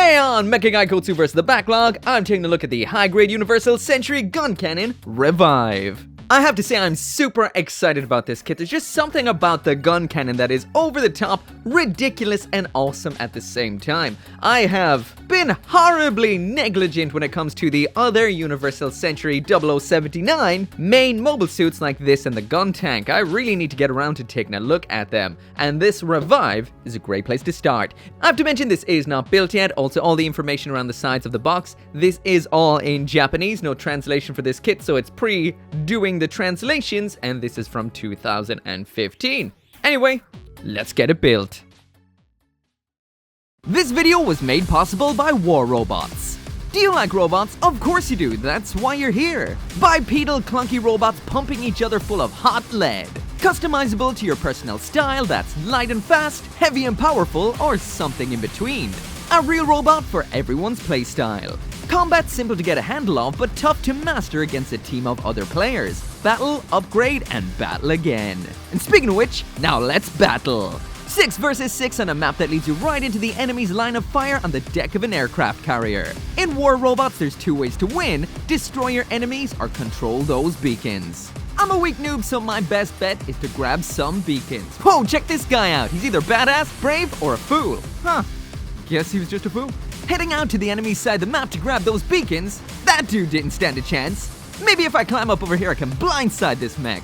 Today on Mecha Gaikotsu vs. the Backlog, I'm taking a look at the high-grade Universal Century Guncannon Revive. I have to say I'm super excited about this kit. There's just something about the Guncannon that is over the top, ridiculous, and awesome at the same time. I have been horribly negligent when it comes to the other Universal Century 0079 main mobile suits like this and the gun tank. I really need to get around to taking a look at them, and this Revive is a great place to start. I have to mention this is not built yet, also all the information around the sides of the box. This is all in Japanese, no translation for this kit, so it's pre-doing the translations, and this is from 2015. Anyway, let's get it built. This video was made possible by War Robots. Do you like robots? Of course you do, that's why you're here. Bipedal clunky robots pumping each other full of hot lead. Customizable to your personal style that's light and fast, heavy and powerful, or something in between. A real robot for everyone's playstyle. Combat simple to get a handle of, but tough to master against a team of other players. Battle, upgrade, and battle again. And speaking of which, now let's battle. 6 versus 6 on a map that leads you right into the enemy's line of fire on the deck of an aircraft carrier. In War Robots, there's 2 ways to win: destroy your enemies or control those beacons. I'm a weak noob, so my best bet is to grab some beacons. Whoa, check this guy out. He's either badass, brave, or a fool. Huh, guess he was just a fool. Heading out to the enemy's side of the map to grab those beacons. That dude didn't stand a chance. Maybe if I climb up over here, I can blindside this mech.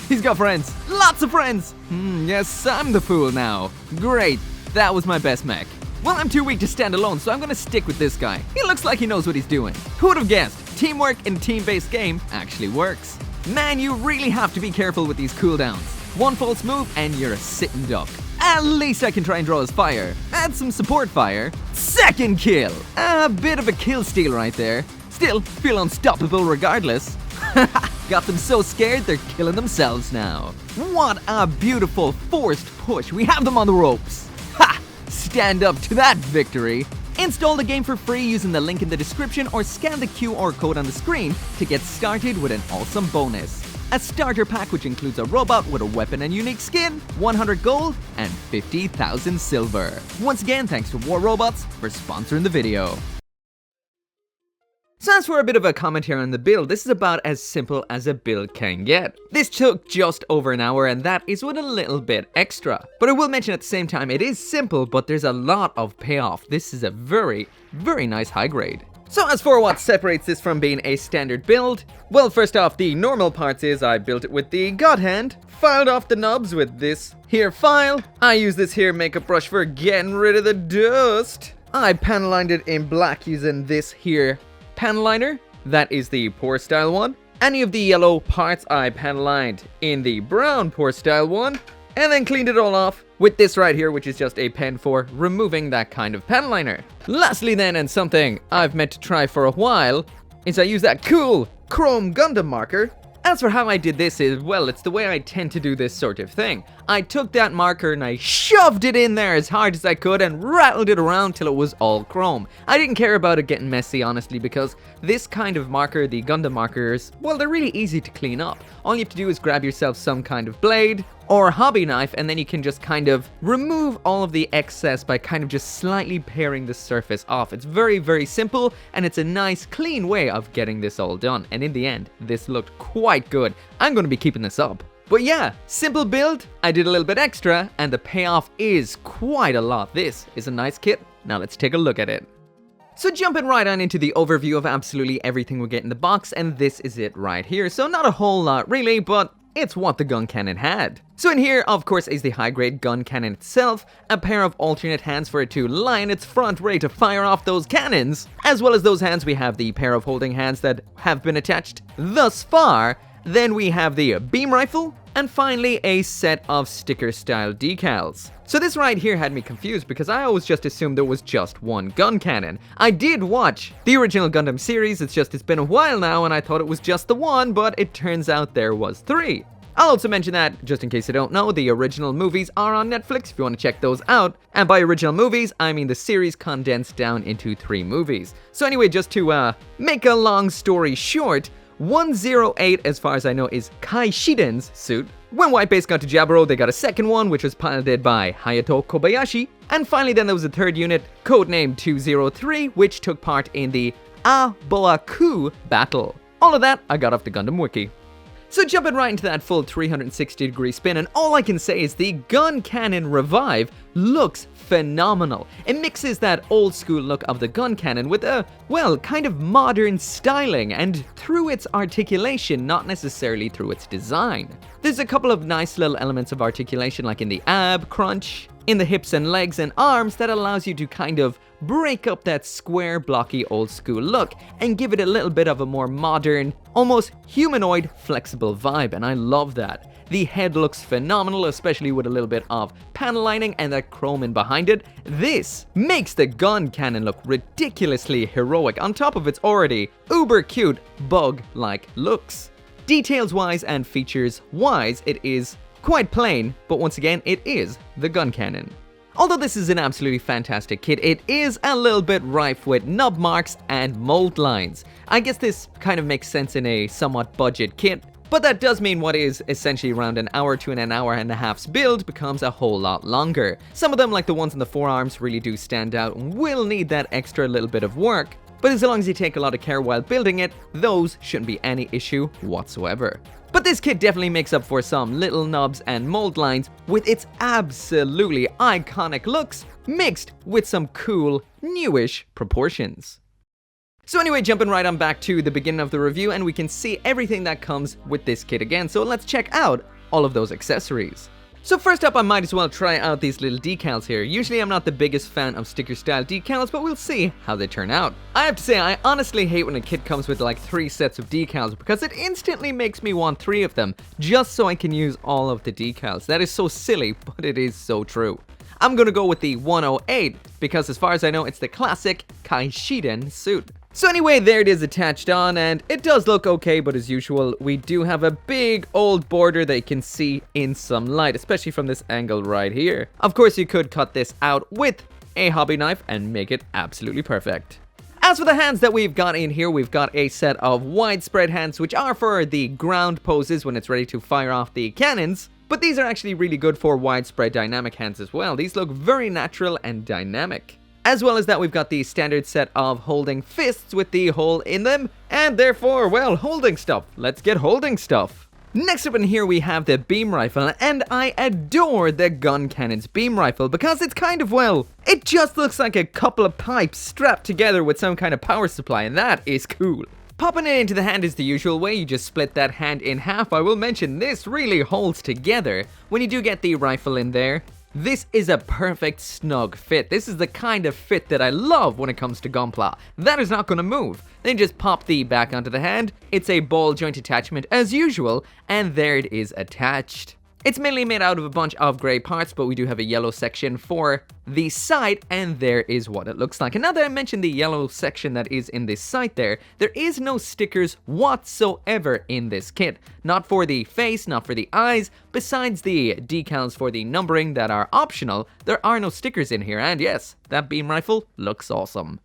He's got friends. Lots of friends. Yes, I'm the fool now. Great. That was my best mech. Well, I'm too weak to stand alone, so I'm gonna stick with this guy. He looks like he knows what he's doing. Who would have guessed? Teamwork in a team-based game actually works. Man, you really have to be careful with these cooldowns. One false move and you're a sitting duck. At least I can try and draw his fire. Add some support fire. Second kill. A bit of a kill steal right there. Still, feel unstoppable regardless. Got them so scared they're killing themselves now. What a beautiful forced push. We have them on the ropes. Ha! Stand up to that victory. Install the game for free using the link in the description or scan the QR code on the screen to get started with an awesome bonus. A starter pack which includes a robot with a weapon and unique skin, 100 gold, and 50,000 silver. Once again, thanks to War Robots for sponsoring the video. So as for a bit of a commentary on the build, this is about as simple as a build can get. This took just over an hour, and that is with a little bit extra. But I will mention at the same time, it is simple, but there's a lot of payoff. This is a very, very nice high grade. So as for what separates this from being a standard build, well, first off, the normal parts is I built it with the God Hand, filed off the knobs with this here file. I use this here makeup brush for getting rid of the dust. I panel lined it in black using this here panel liner. That is the pour style one. Any of the yellow parts I panel lined in the brown pour style one, and then cleaned it all off with this right here, which is just a pen for removing that kind of panel liner. Lastly then, and something I've meant to try for a while, is I use that cool chrome Gundam marker. As for how I did this is, well, it's the way I tend to do this sort of thing. I took that marker and I shoved it in there as hard as I could and rattled it around till it was all chrome. I didn't care about it getting messy, honestly, because this kind of marker, the Gundam markers, well, they're really easy to clean up. All you have to do is grab yourself some kind of blade or hobby knife, and then you can just kind of remove all of the excess by kind of just slightly paring the surface off. It's very, very simple, and it's a nice, clean way of getting this all done. And in the end, this looked quite good. I'm going to be keeping this up. But yeah, simple build, I did a little bit extra, and the payoff is quite a lot. This is a nice kit. Now let's take a look at it. So jumping right on into the overview of absolutely everything we get in the box, and this is it right here. So not a whole lot really, but it's what the Guncannon had. So in here, of course, is the high-grade Guncannon itself, a pair of alternate hands for it to lie in its front ready to fire off those cannons. As well as those hands, we have the pair of holding hands that have been attached thus far. Then we have the beam rifle, and finally a set of sticker-style decals. So this right here had me confused because I always just assumed there was just one Guncannon. I did watch the original Gundam series, it's been a while now and I thought it was just the one, but it turns out there was 3. I'll also mention that, just in case you don't know, the original movies are on Netflix if you want to check those out. And by original movies, I mean the series condensed down into 3 movies. So anyway, just to make a long story short, 108, as far as I know, is Kai Shiden's suit. When White Base got to Jaburo, they got a second one, which was piloted by Hayato Kobayashi. And finally then there was a third unit, codenamed 203, which took part in the Aboaku battle. All of that I got off the Gundam Wiki. So jumping right into that full 360-degree spin, and all I can say is the Guncannon Revive looks phenomenal. It mixes that old school look of the Guncannon with a, well, kind of modern styling, and through its articulation, not necessarily through its design. There's a couple of nice little elements of articulation, like in the ab crunch, in the hips and legs and arms, that allows you to kind of break up that square, blocky, old school look and give it a little bit of a more modern, almost humanoid, flexible vibe, and I love that. The head looks phenomenal, especially with a little bit of panel lining and that chrome in behind it. This makes the Guncannon look ridiculously heroic on top of its already uber cute bug-like looks. Details-wise and features-wise, it is quite plain, but once again, it is the Guncannon. Although this is an absolutely fantastic kit, it is a little bit rife with nub marks and mold lines. I guess this kind of makes sense in a somewhat budget kit, but that does mean what is essentially around an hour to an hour and a half's build becomes a whole lot longer. Some of them, like the ones in the forearms, really do stand out and will need that extra little bit of work, but as long as you take a lot of care while building it, those shouldn't be any issue whatsoever. But this kit definitely makes up for some little nubs and mold lines with its absolutely iconic looks mixed with some cool, newish proportions. So anyway, jumping right on back to the beginning of the review, and we can see everything that comes with this kit again, so let's check out all of those accessories. So first up, I might as well try out these little decals here. Usually I'm not the biggest fan of sticker style decals, but we'll see how they turn out. I have to say, I honestly hate when a kit comes with like 3 sets of decals, because it instantly makes me want 3 of them, just so I can use all of the decals. That is so silly, but it is so true. I'm gonna go with the 108, because as far as I know, it's the classic Kaishiden suit. So anyway, there it is attached on, and it does look okay, but as usual, we do have a big old border that you can see in some light, especially from this angle right here. Of course, you could cut this out with a hobby knife and make it absolutely perfect. As for the hands that we've got in here, we've got a set of widespread hands, which are for the ground poses when it's ready to fire off the cannons. But these are actually really good for widespread dynamic hands as well. These look very natural and dynamic. As well as that, we've got the standard set of holding fists with the hole in them, and therefore, well, holding stuff. Let's get holding stuff. Next up in here we have the beam rifle, and I adore the Guncannon's beam rifle because it's kind of, well, it just looks like a couple of pipes strapped together with some kind of power supply, and that is cool. Popping it into the hand is the usual way, you just split that hand in half. I will mention this really holds together when you do get the rifle in there. This is a perfect snug fit. This is the kind of fit that I love when it comes to gunpla. That is not going to move. Then just pop the back onto the hand. It's a ball joint attachment as usual, and there it is attached. It's mainly made out of a bunch of grey parts, but we do have a yellow section for the sight, and there is what it looks like. And now that I mentioned the yellow section that is in this sight there is no stickers whatsoever in this kit. Not for the face, not for the eyes. Besides the decals for the numbering that are optional, there are no stickers in here, and yes, that beam rifle looks awesome.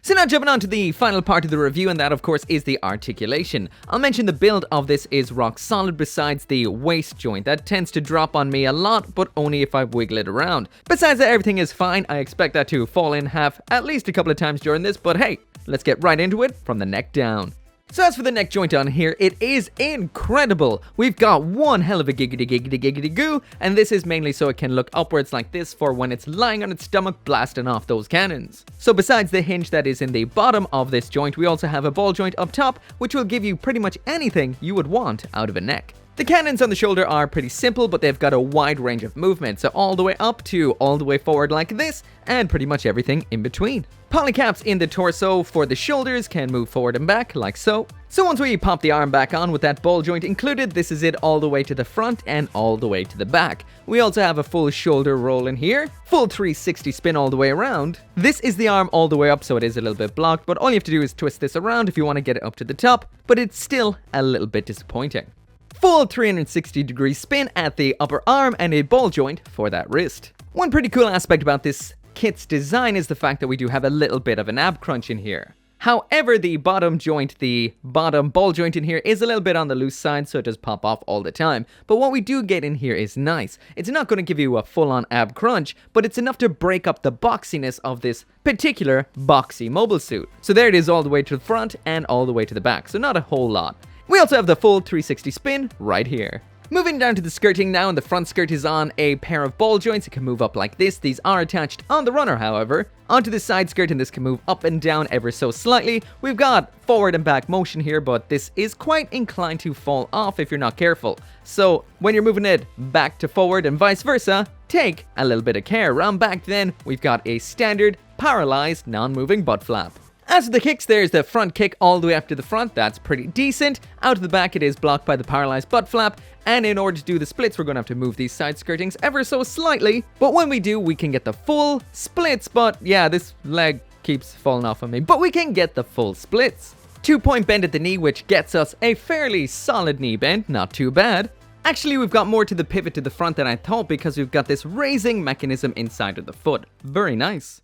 So now jumping on to the final part of the review, and that of course is the articulation. I'll mention the build of this is rock solid besides the waist joint. That tends to drop on me a lot, but only if I wiggle it around. Besides that, everything is fine. I expect that to fall in half at least a couple of times during this, but hey, let's get right into it from the neck down. So as for the neck joint on here, it is incredible. We've got one hell of a giggity goo, and this is mainly so it can look upwards like this for when it's lying on its stomach blasting off those cannons. So besides the hinge that is in the bottom of this joint, we also have a ball joint up top, which will give you pretty much anything you would want out of a neck. The cannons on the shoulder are pretty simple, but they've got a wide range of movement, so all the way up to all the way forward like this, and pretty much everything in between. Polycaps in the torso for the shoulders can move forward and back, like so. So once we pop the arm back on with that ball joint included, this is it all the way to the front and all the way to the back. We also have a full shoulder roll in here, full 360 spin all the way around. This is the arm all the way up, so it is a little bit blocked, but all you have to do is twist this around if you want to get it up to the top, but it's still a little bit disappointing. Full 360-degree spin at the upper arm and a ball joint for that wrist. One pretty cool aspect about this kit's design is the fact that we do have a little bit of an ab crunch in here. However, the bottom ball joint in here is a little bit on the loose side, so it does pop off all the time. But what we do get in here is nice. It's not going to give you a full-on ab crunch, but it's enough to break up the boxiness of this particular boxy mobile suit. So there it is all the way to the front and all the way to the back, so not a whole lot. We also have the full 360 spin right here. Moving down to the skirting now, and the front skirt is on a pair of ball joints. It can move up like this. These are attached on the runner, however. Onto the side skirt, and this can move up and down ever so slightly. We've got forward and back motion here, but this is quite inclined to fall off if you're not careful. So when you're moving it back to forward and vice versa, take a little bit of care. Round back then, we've got a standard paralyzed non-moving butt flap. As for the kicks, there's the front kick all the way up to the front. That's pretty decent. Out of the back, it is blocked by the paralyzed butt flap. And in order to do the splits, we're going to have to move these side skirtings ever so slightly. But when we do, we can get the full splits. But yeah, this leg keeps falling off on me. But we can get the full splits. 2-point bend at the knee, which gets us a fairly solid knee bend. Not too bad. Actually, we've got more to the pivot to the front than I thought, because we've got this raising mechanism inside of the foot. Very nice.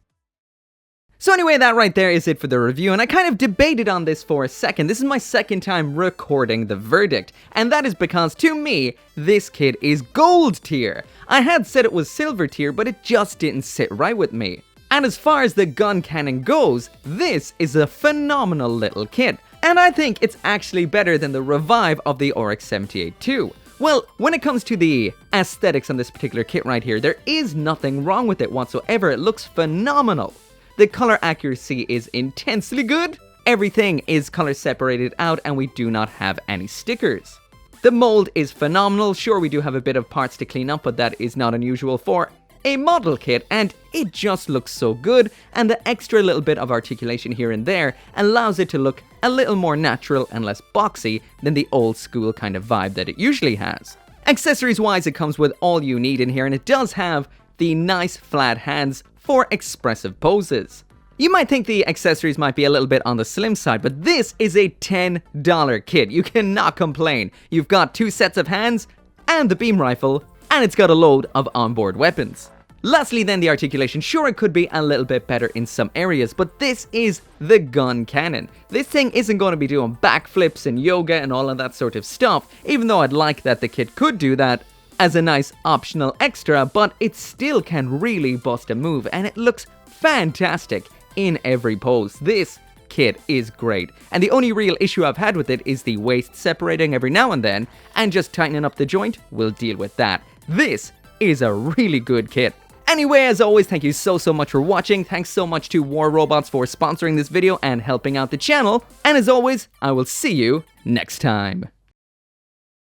So anyway, that right there is it for the review, and I kind of debated on this for a second. This is my second time recording the verdict, and that is because, to me, this kit is gold tier. I had said it was silver tier, but it just didn't sit right with me. And as far as the Guncannon goes, this is a phenomenal little kit, and I think it's actually better than the revive of the Rx-78-2. Well, when it comes to the aesthetics on this particular kit right here, there is nothing wrong with it whatsoever. It looks phenomenal. The color accuracy is intensely good, everything is color separated out, and we do not have any stickers. The mold is phenomenal. Sure, we do have a bit of parts to clean up, but that is not unusual for a model kit, and it just looks so good, and the extra little bit of articulation here and there allows it to look a little more natural and less boxy than the old school kind of vibe that it usually has. Accessories wise, it comes with all you need in here, and it does have the nice flat hands for expressive poses. You might think the accessories might be a little bit on the slim side, but this is a $10 kit. You cannot complain. You've got 2 sets of hands and the beam rifle, and it's got a load of onboard weapons. Lastly then, the articulation. Sure, it could be a little bit better in some areas, but this is the Guncannon. This thing isn't going to be doing backflips and yoga and all of that sort of stuff, even though I'd like that the kit could do that as a nice optional extra, but it still can really bust a move, and it looks fantastic in every pose. This kit is great, and the only real issue I've had with it is the waist separating every now and then, and just tightening up the joint will deal with that. This is a really good kit. Anyway, as always, thank you so much for watching. Thanks so much to War Robots for sponsoring this video and helping out the channel, and as always, I will see you next time.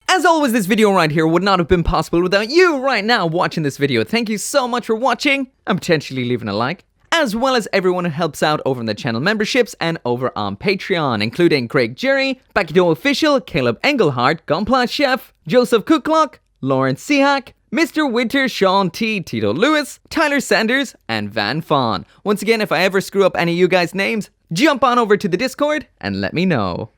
As always, this video right here would not have been possible without you right now watching this video. Thank you so much for watching and potentially leaving a like, as well as everyone who helps out over in the channel memberships and over on Patreon, including Craig Jerry, Bakido Official, Caleb Engelhardt, Gunpla Chef, Joseph Cooklock, Lauren Sihak, Mr. Winter, Sean T, Tito Lewis, Tyler Sanders, and Van Fawn. Once again, if I ever screw up any of you guys' names, jump on over to the Discord and let me know.